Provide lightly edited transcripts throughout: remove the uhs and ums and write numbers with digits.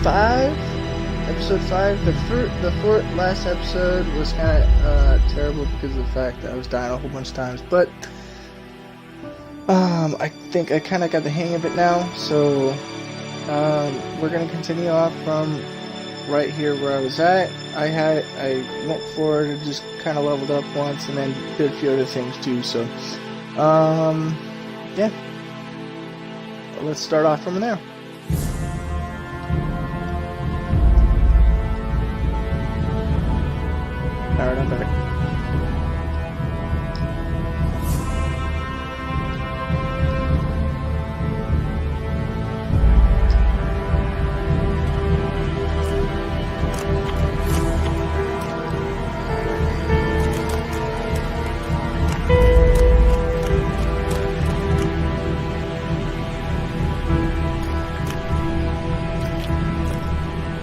5. Episode 5. The last episode was kind of terrible because of the fact that I was dying a whole bunch of times, but I think I kind of got the hang of it now, so we're gonna continue off from right here where I was at. I went forward and just kind of leveled up once, and then did a few other things too. So, yeah, let's start off from there. Alright, I'm back.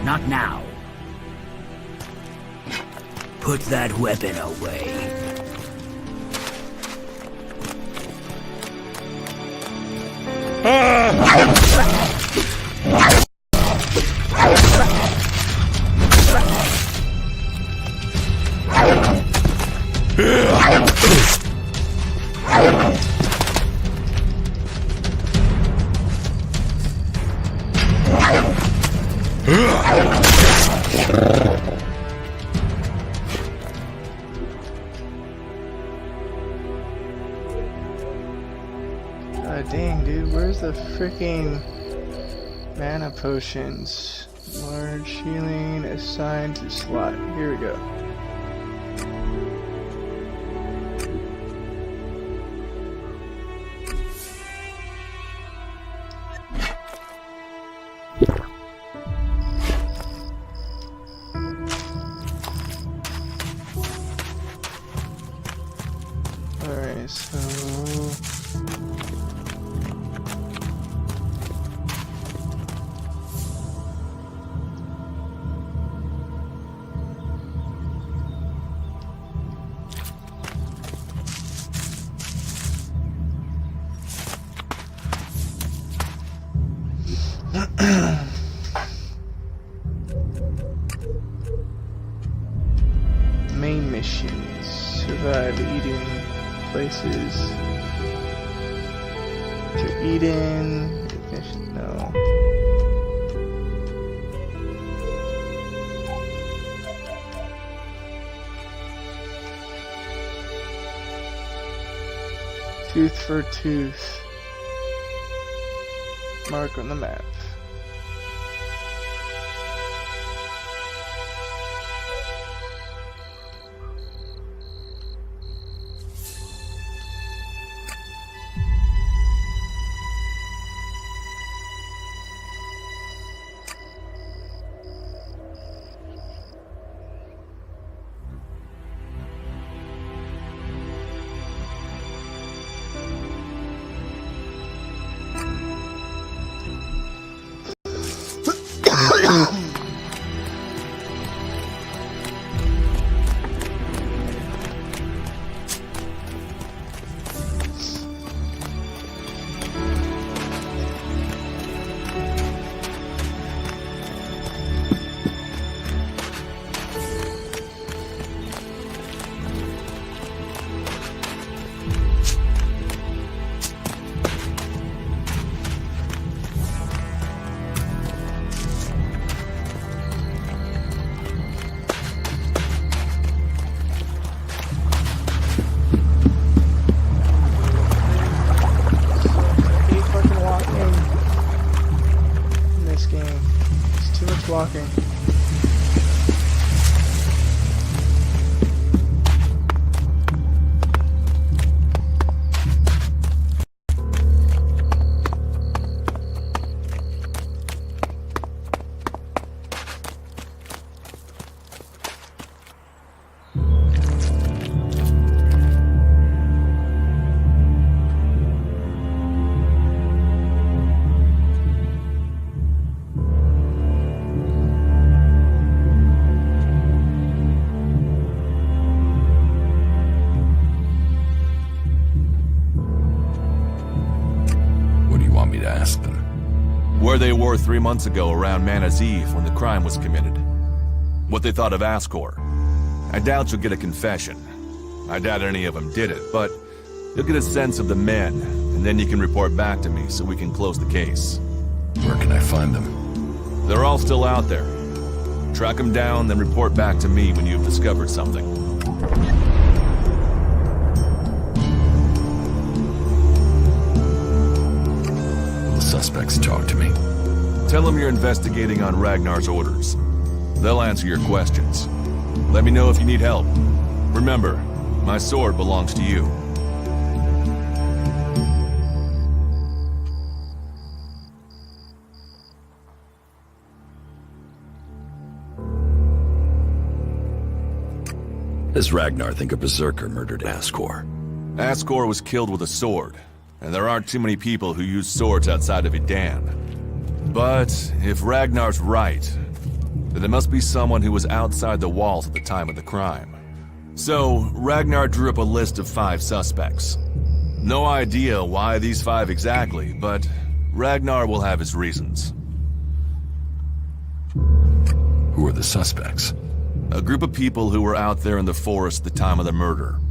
Not now. Put that weapon away. God dang, dude, where's the freaking mana potions? Large healing assigned to slot. Here we go. Alright, so main missions. Survive eating places. To eat in. No. Tooth for tooth. Mark on the map. they were 3 months ago around Mana's Eve when the crime was committed. What they thought of Ascor. I doubt you'll get a confession. I doubt any of them did it, but you'll get a sense of the men, and then you can report back to me so we can close the case. Where can I find them? They're all still out there. Track them down, then report back to me when you've discovered something. The suspects talk to me. Tell them you're investigating on Ragnar's orders. They'll answer your questions. Let me know if you need help. Remember, my sword belongs to you. Does Ragnar think a berserker murdered Ascor? Ascor was killed with a sword, and there aren't too many people who use swords outside of Idan. But if Ragnar's right, then it must be someone who was outside the walls at the time of the crime. So, Ragnar drew up a list of 5 suspects. No idea why these 5 exactly, but Ragnar will have his reasons. Who are the suspects? A group of people who were out there in the forest at the time of the murder.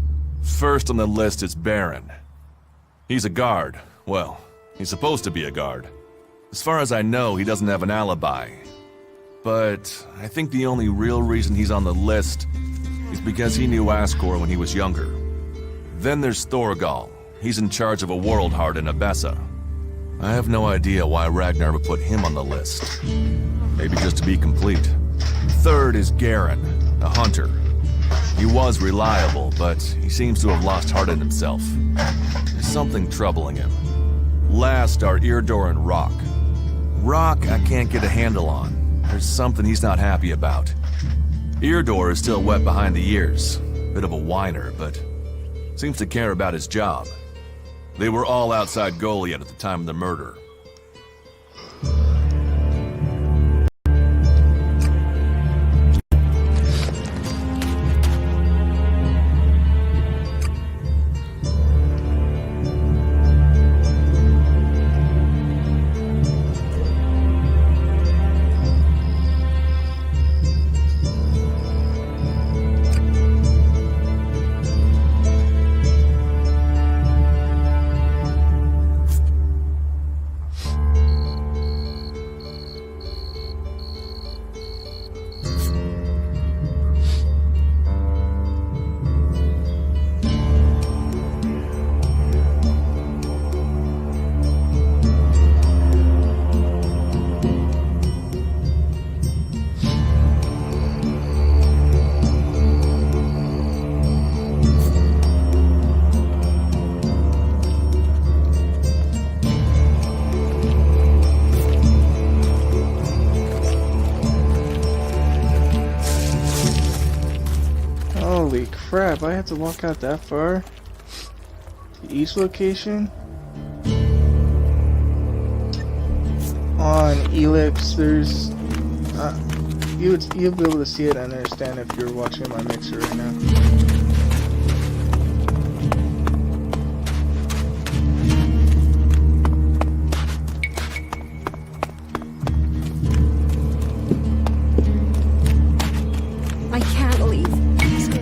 First on the list is Baron. He's a guard. Well, he's supposed to be a guard. As far as I know, he doesn't have an alibi. But I think the only real reason he's on the list is because he knew Ascor when he was younger. Then there's Thorgal. He's in charge of a world heart in Abessa. I have no idea why Ragnar would put him on the list. Maybe just to be complete. Third is Garen, a hunter. He was reliable, but he seems to have lost heart in himself. There's something troubling him. Last are Editour and Rock. Rock I can't get a handle on. There's something he's not happy about. Editour is still wet behind the ears. Bit of a whiner, but seems to care about his job. They were all outside Goliath at the time of the murder. Holy crap, I had to walk out that far? To each location? On Elex, there's... you'll be able to see it and understand if you're watching my mixer right now. I can't leave. Please go.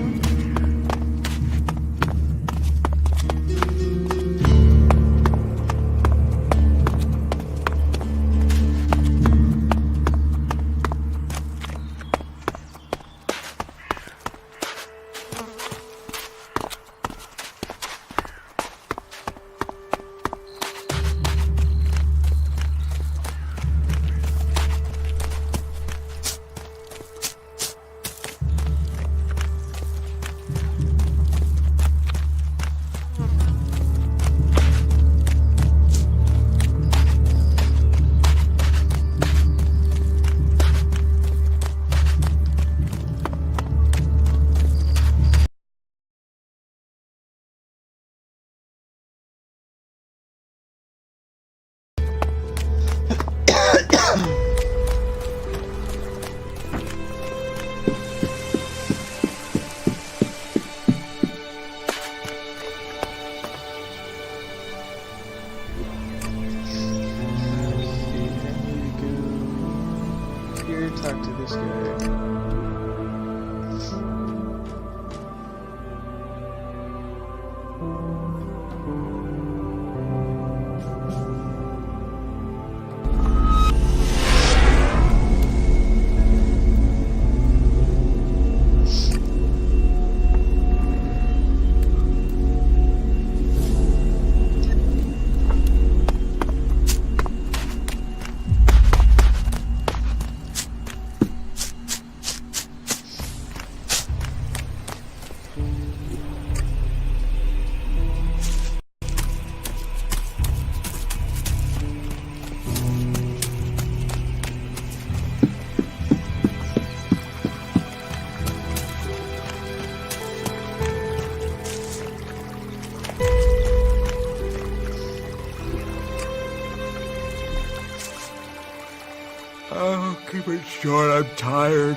it short. I'm tired.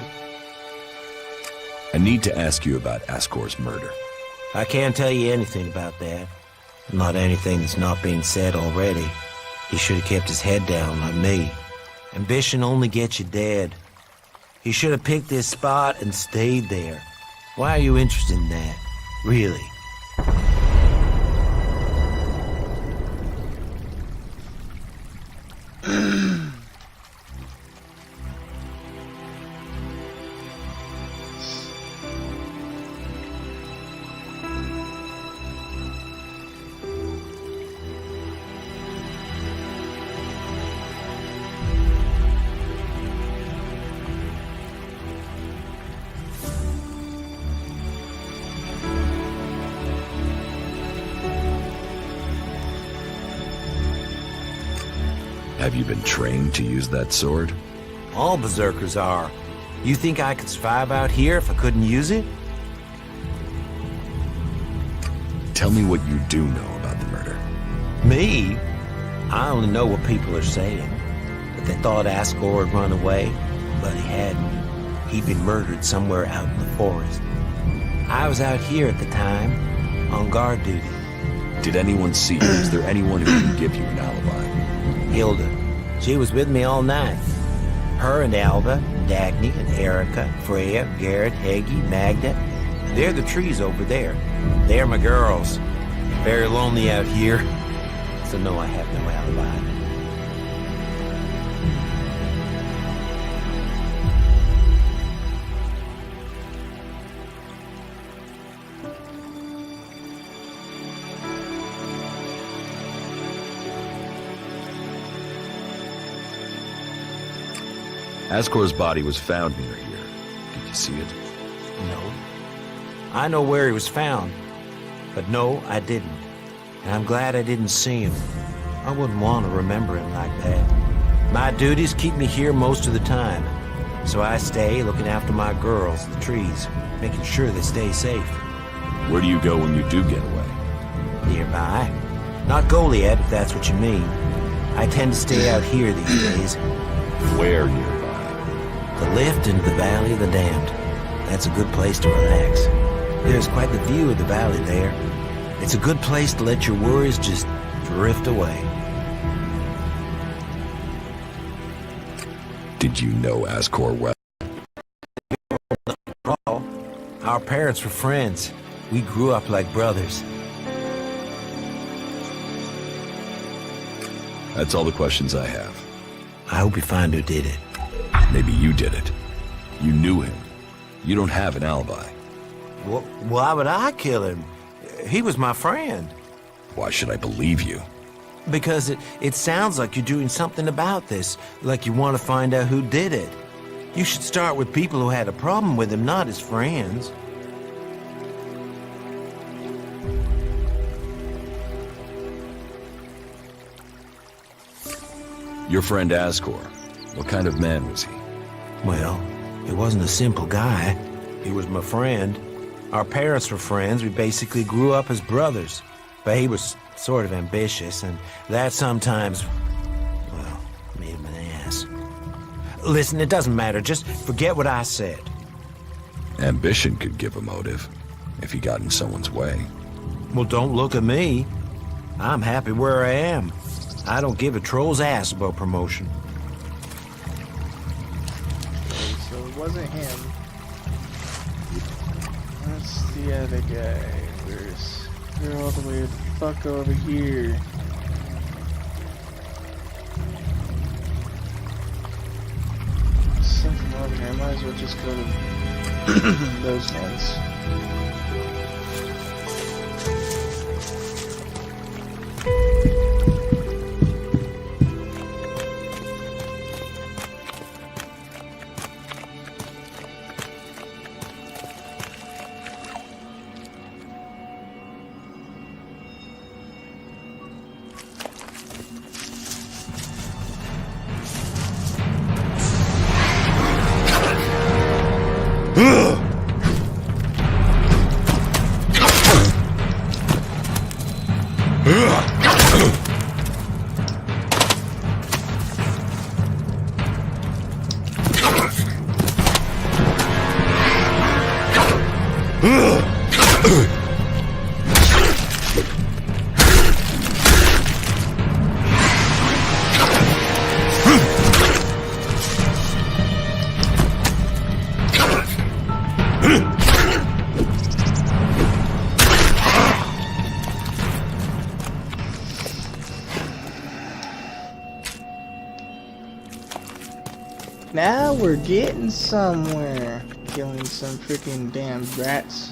I need to ask you about Ascor's murder. I can't tell you anything about that. Not anything that's not being said already. He should have kept his head down like me. Ambition only gets you dead. He should have picked this spot and stayed there. Why are you interested in that? Really? Have you been trained to use that sword? All berserkers are. You think I could survive out here if I couldn't use it? Tell me what you do know about the murder. Me? I only know what people are saying. That they thought Ascor had run away, but he hadn't. He'd been murdered somewhere out in the forest. I was out here at the time, on guard duty. Did anyone see you? Is there anyone who can give you an alibi? Hilda. She was with me all night. Her and Alva, Dagny and Erica, Freya, Garrett, Heggie, Magda. They're the trees over there. They're my girls. Very lonely out here. So no, I have no alibi. Ascor's body was found near here. Did you see it? No. I know where he was found. But no, I didn't. And I'm glad I didn't see him. I wouldn't want to remember him like that. My duties keep me here most of the time. So I stay looking after my girls, the trees, making sure they stay safe. Where do you go when you do get away? Nearby. Not Goliad, if that's what you mean. I tend to stay out here these days. Where nearby? The lift into the Valley of the Damned. That's a good place to relax. There's quite the view of the valley there. It's a good place to let your worries just drift away. Did you know Ascor well? Our parents were friends. We grew up like brothers. That's all the questions I have. I hope you find who did it. Maybe you did it. You knew him. You don't have an alibi. Well, why would I kill him? He was my friend. Why should I believe you? Because it sounds like you're doing something about this, like you want to find out who did it. You should start with people who had a problem with him, not his friends. Your friend Ascor. What kind of man was he? Well, he wasn't a simple guy. He was my friend. Our parents were friends. We basically grew up as brothers. But he was sort of ambitious, and that sometimes, well, made him an ass. Listen, it doesn't matter. Just forget what I said. Ambition could give a motive, if he got in someone's way. Well, don't look at me. I'm happy where I am. I don't give a troll's ass about promotion. So it wasn't him. That's the other guy. We're all the way the fuck over here. Something over here. I might as well just go to those ones. Now we're getting somewhere. Killing some freaking damn rats.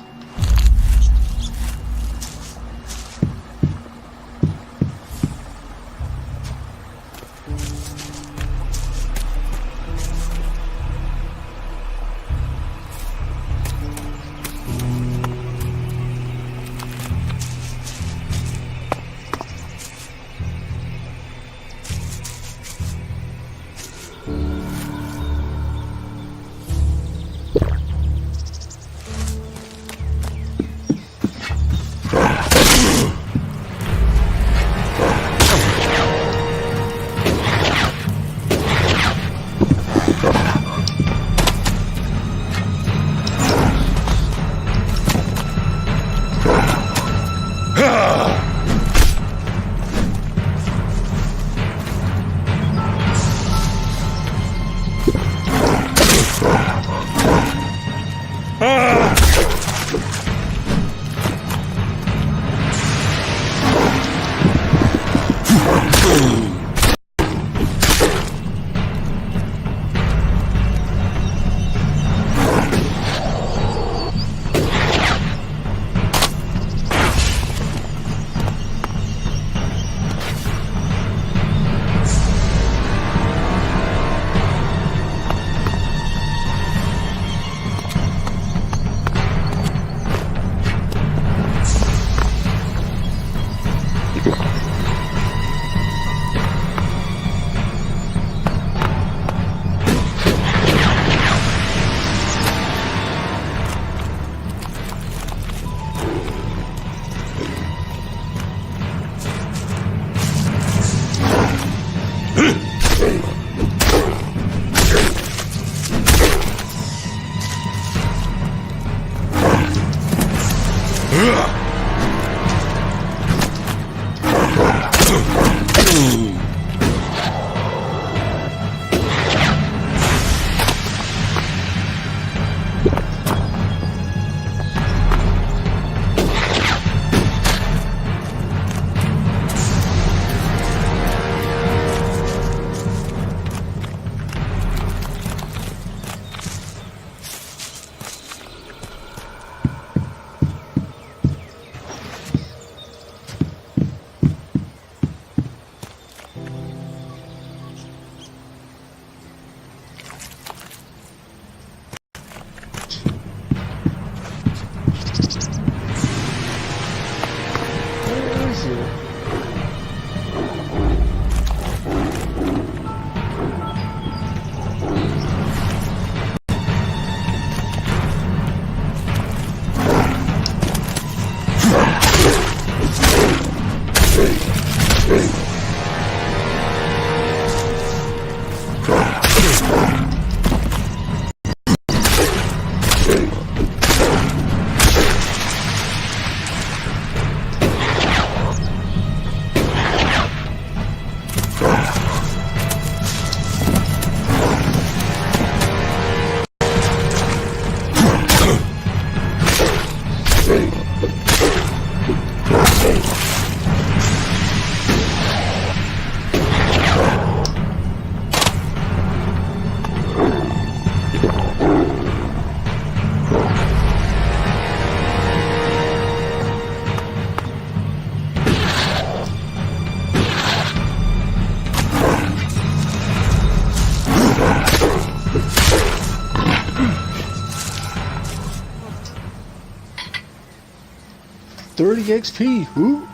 XP, who?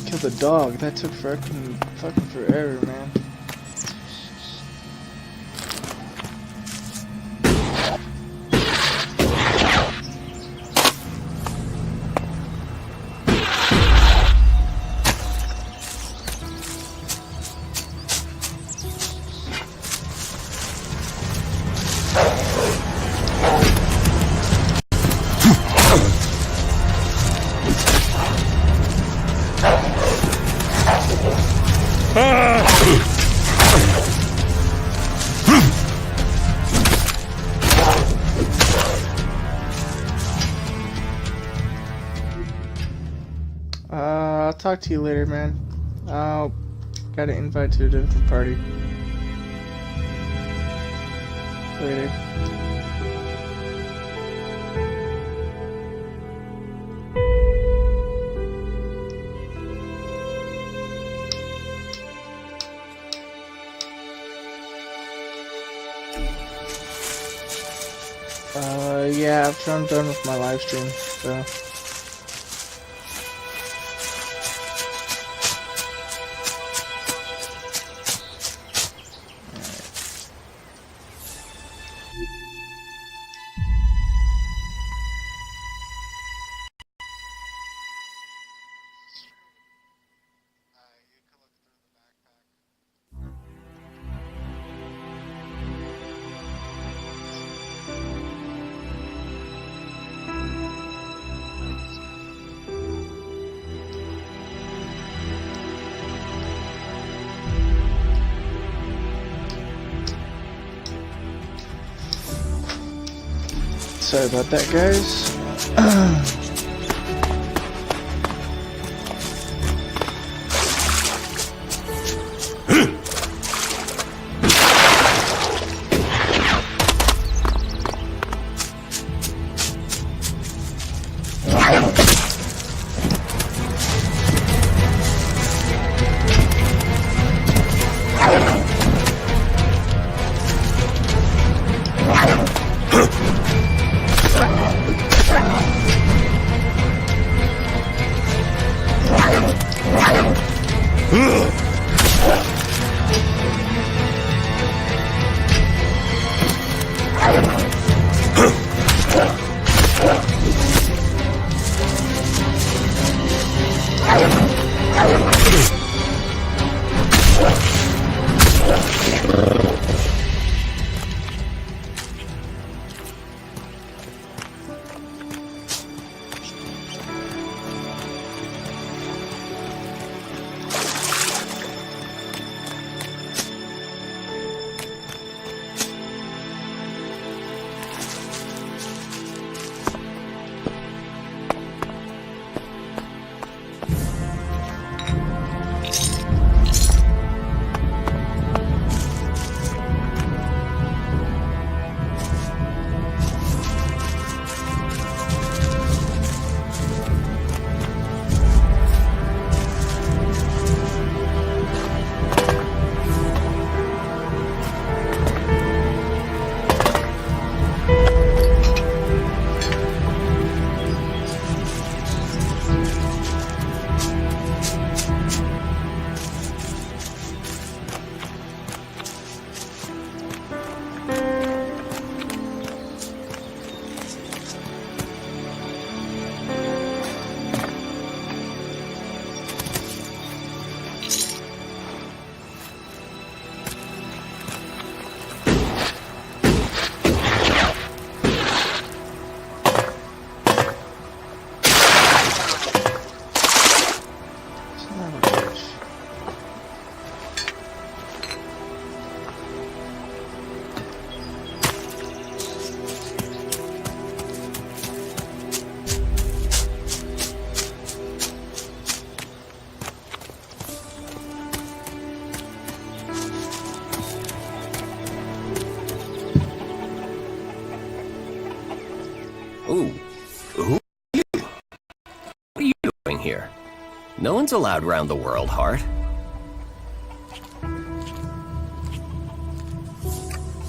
Kill the dog. That took fucking forever, man. I'll talk to you later, man. I'll got an invite to a different party. Later. Yeah, after I'm done with my live stream, so. Sorry about that, guys. Ooh, who are you? What are you doing here? No one's allowed round the world, Hart.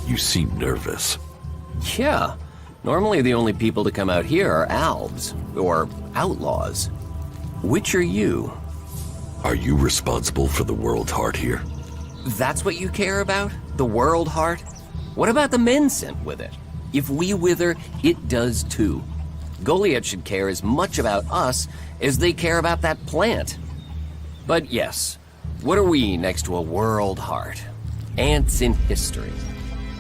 You seem nervous. Yeah, normally the only people to come out here are Alves, or outlaws. Which are you? Are you responsible for the world, Hart, here? That's what you care about? The world, Hart? What about the men sent with it? If we wither, it does too. Goliath should care as much about us as they care about that plant. But yes, what are we next to a world, Hart? Ants in history.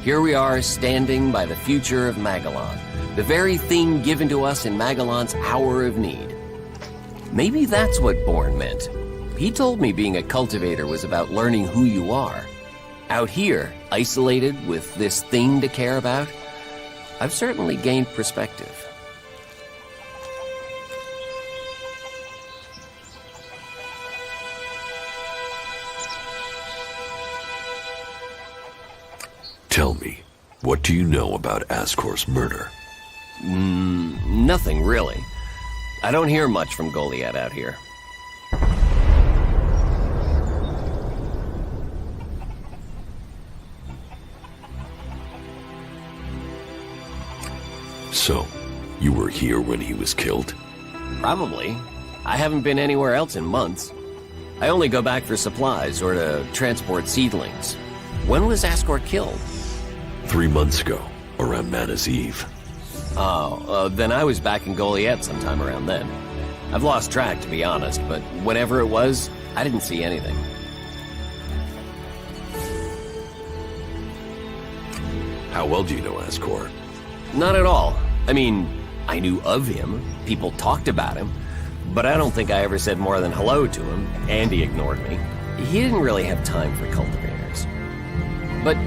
Here we are standing by the future of Magellan, the very thing given to us in Magellan's hour of need. Maybe that's what Bourne meant. He told me being a cultivator was about learning who you are. Out here, isolated with this thing to care about, I've certainly gained perspective. Tell me, What do you know about Ascor's murder? Nothing really. I don't hear much from Goliath out here. So, you were here when he was killed? Probably. I haven't been anywhere else in months. I only go back for supplies or to transport seedlings. When was Ascor killed? 3 months ago, around Mana's Eve. Then I was back in Goliath sometime around then. I've lost track, to be honest, but whenever it was, I didn't see anything. How well do you know Ascor? Not at all. I mean, I knew of him, people talked about him, but I don't think I ever said more than hello to him, and he ignored me. He didn't really have time for cultivators. But,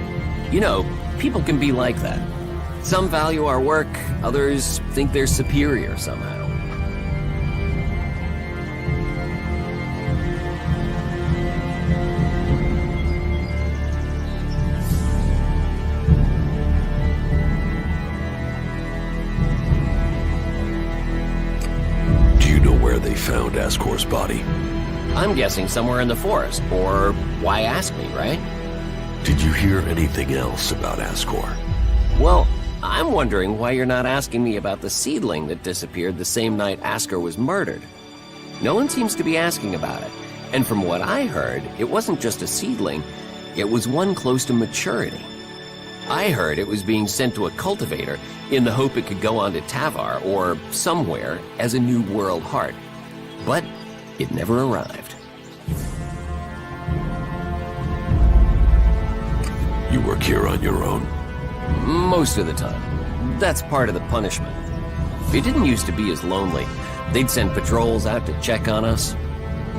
you know, people can be like that. Some value our work, others think they're superior somehow. Do you know where they found Ascor's body? I'm guessing somewhere in the forest, or why ask me, right? Did you hear anything else about Ascor? Well, I'm wondering why you're not asking me about the seedling that disappeared the same night Ascor was murdered. No one seems to be asking about it, and from what I heard, it wasn't just a seedling, it was one close to maturity. I heard it was being sent to a cultivator in the hope it could go on to Tavar or somewhere as a new world heart. But it never arrived. You work here on your own? Most of the time. That's part of the punishment. It didn't used to be as lonely. They'd send patrols out to check on us.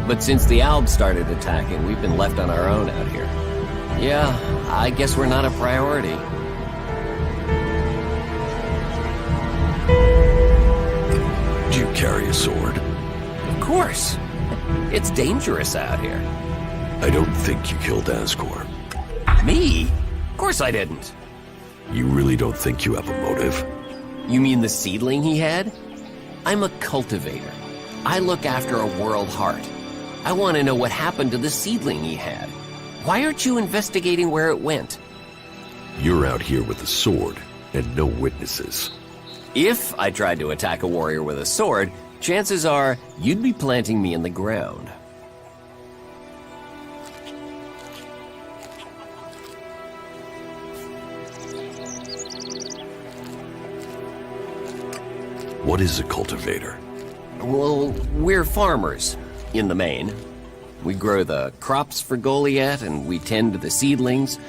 But since the Albs started attacking, we've been left on our own out here. Yeah, I guess we're not a priority. Do you carry a sword? Of course. It's dangerous out here. I don't think you killed Ascor. Me? Of course I didn't. You really don't think you have a motive? You mean the seedling he had? I'm a cultivator. I look after a world heart. I want to know what happened to the seedling he had. Why aren't you investigating where it went? You're out here with a sword and no witnesses. If I tried to attack a warrior with a sword, chances are you'd be planting me in the ground. What is a cultivator? Well, we're farmers, in the main. We grow the crops for Goliath, and we tend to the seedlings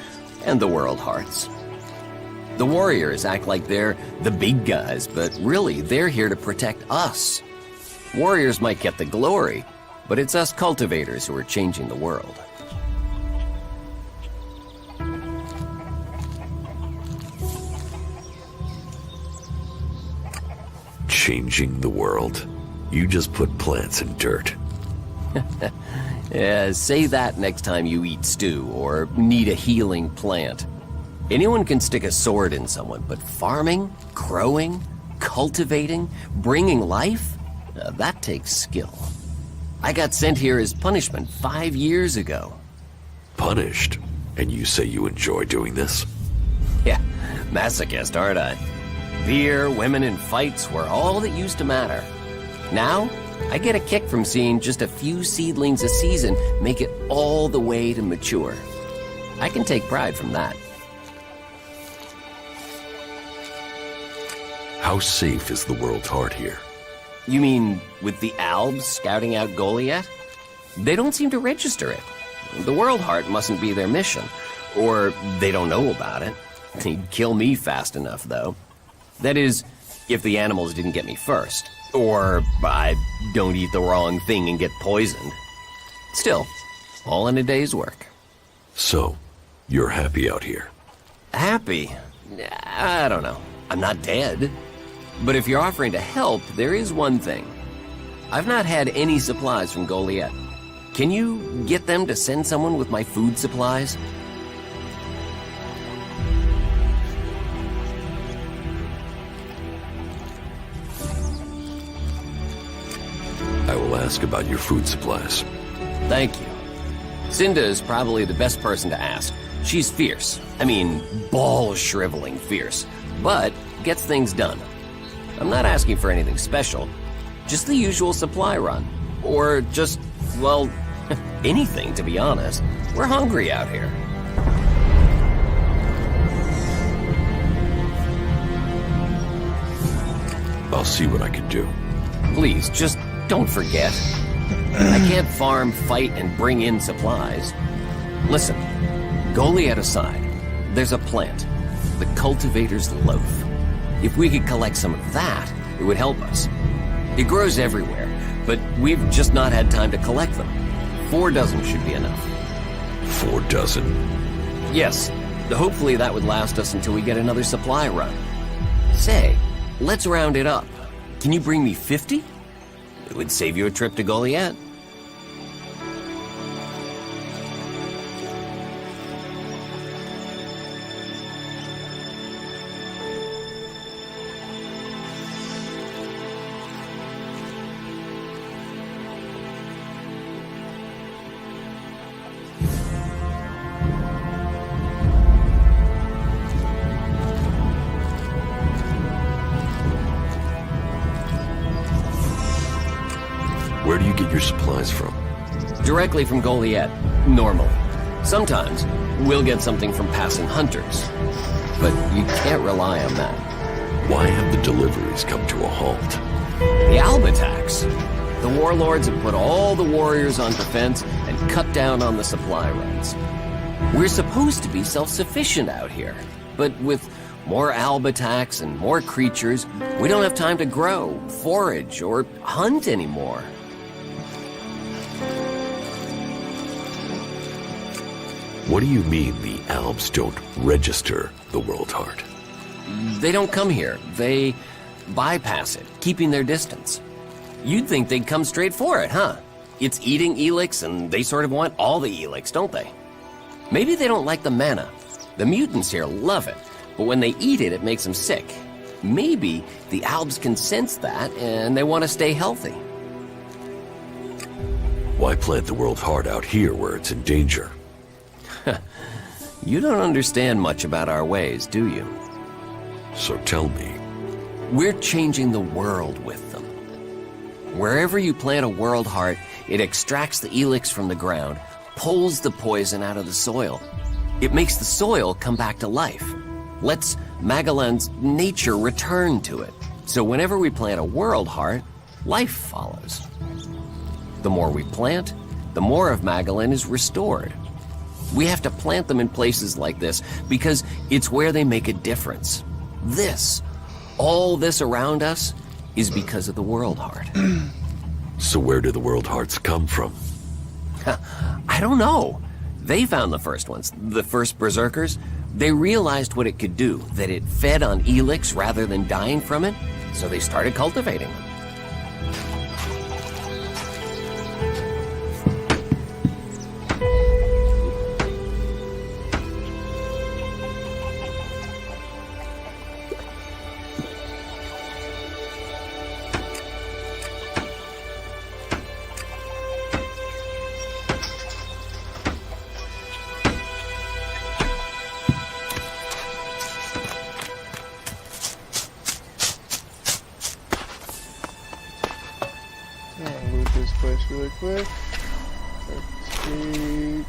and the world hearts. The warriors act like they're the big guys, but really they're here to protect us. Warriors might get the glory, but it's us cultivators who are changing the world. Changing the world. You just put plants in dirt. Yeah, say that next time you eat stew or need a healing plant. Anyone can stick a sword in someone, but farming, growing, cultivating, bringing life, that takes skill. I got sent here as punishment 5 years ago. Punished? And you say you enjoy doing this? Yeah, masochist, aren't I? Beer, women, and fights were all that used to matter. Now, I get a kick from seeing just a few seedlings a season make it all the way to mature. I can take pride from that. How safe is the world's heart here? You mean with the Albs scouting out Goliath? They don't seem to register it. The World Heart mustn't be their mission. Or they don't know about it. They'd kill me fast enough, though. That is, if the animals didn't get me first. Or I don't eat the wrong thing and get poisoned. Still, all in a day's work. So, you're happy out here? Happy? I don't know. I'm not dead. But if you're offering to help, there is one thing. I've not had any supplies from Goliath. Can you get them to send someone with my food supplies? I will ask about your food supplies. Thank you. Cinda is probably the best person to ask. She's fierce. I mean, ball-shriveling fierce. But gets things done. I'm not asking for anything special. Just the usual supply run. Or just, well, anything, to be honest. We're hungry out here. I'll see what I can do. Please, just don't forget. I can't farm, fight, and bring in supplies. Listen, Goliath aside, there's a plant, the cultivator's loaf. If we could collect some of that, it would help us. It grows everywhere, but we've just not had time to collect them. 4 dozen should be enough. 4 dozen? Yes, hopefully that would last us until we get another supply run. Say, let's round it up. Can you bring me 50? It would save you a trip to Goliath. Where do you get your supplies from? Directly from Goliath, normally. Sometimes, we'll get something from passing hunters. But you can't rely on that. Why have the deliveries come to a halt? The Alb attacks. The warlords have put all the warriors on defense and cut down on the supply runs. We're supposed to be self-sufficient out here, but with more Alb attacks and more creatures, we don't have time to grow, forage, or hunt anymore. What do you mean the Albs don't register the World Heart? They don't come here. They bypass it, keeping their distance. You'd think they'd come straight for it, huh? It's eating Elex, and they sort of want all the Elex, don't they? Maybe they don't like the mana. The mutants here love it, but when they eat it, it makes them sick. Maybe the Albs can sense that, and they want to stay healthy. Why plant the World Heart out here where it's in danger? You don't understand much about our ways, do you? So tell me. We're changing the world with them. Wherever you plant a World Heart, it extracts the Elex from the ground, pulls the poison out of the soil. It makes the soil come back to life. Lets Magellan's nature return to it. So whenever we plant a World Heart, life follows. The more we plant, the more of Magellan is restored. We have to plant them in places like this because it's where they make a difference. All this around us, is because of the World Heart. So where do the World Hearts come from? I don't know. They found the first ones, the first Berserkers. They realized what it could do, that it fed on Elex rather than dying from it, so they started cultivating them. Loot this place really quick. Let's see.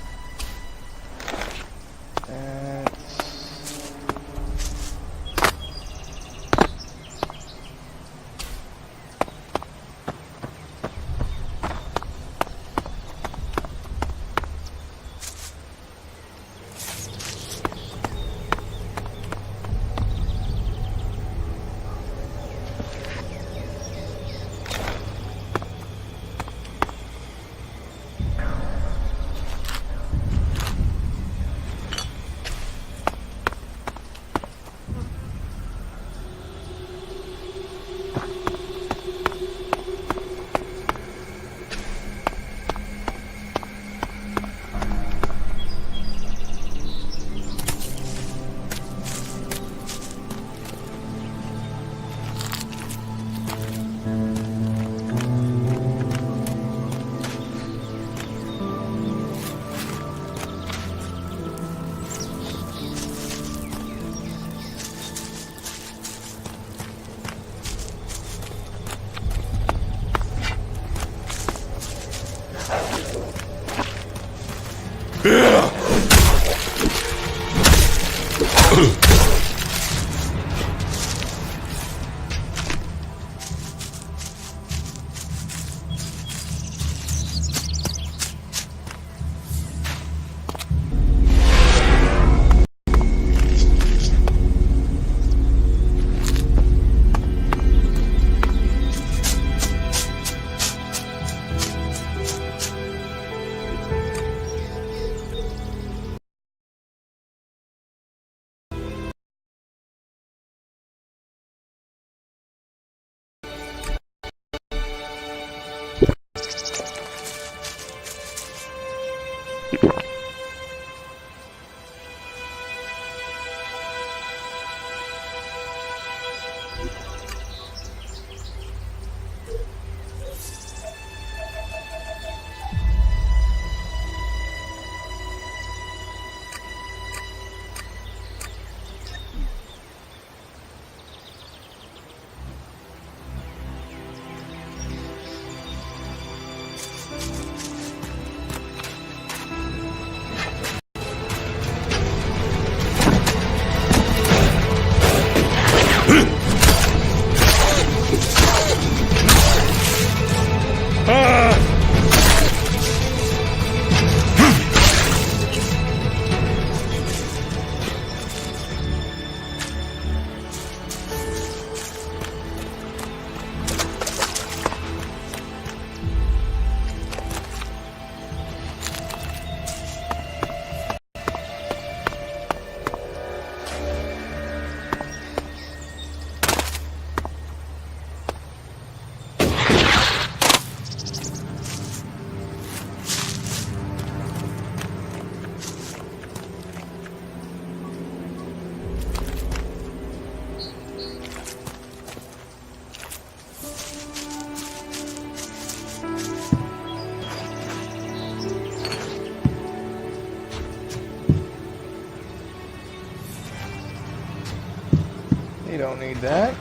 don't need that.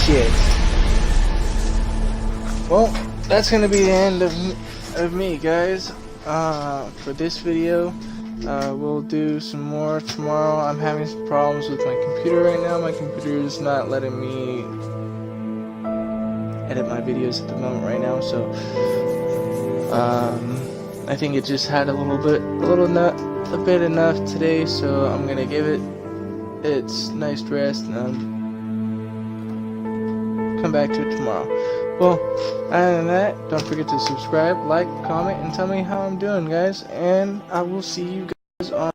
Shit. Well, that's gonna be the end of me, guys. For this video, we'll do some more tomorrow. I'm having some problems with my computer right now. My computer is not letting me edit my videos at the moment right now, so I think it just had a bit enough today, so I'm gonna give it its nice rest and come back to it tomorrow. Well, other than that, don't forget to subscribe, like, comment, and tell me how I'm doing, guys, and I will see you guys on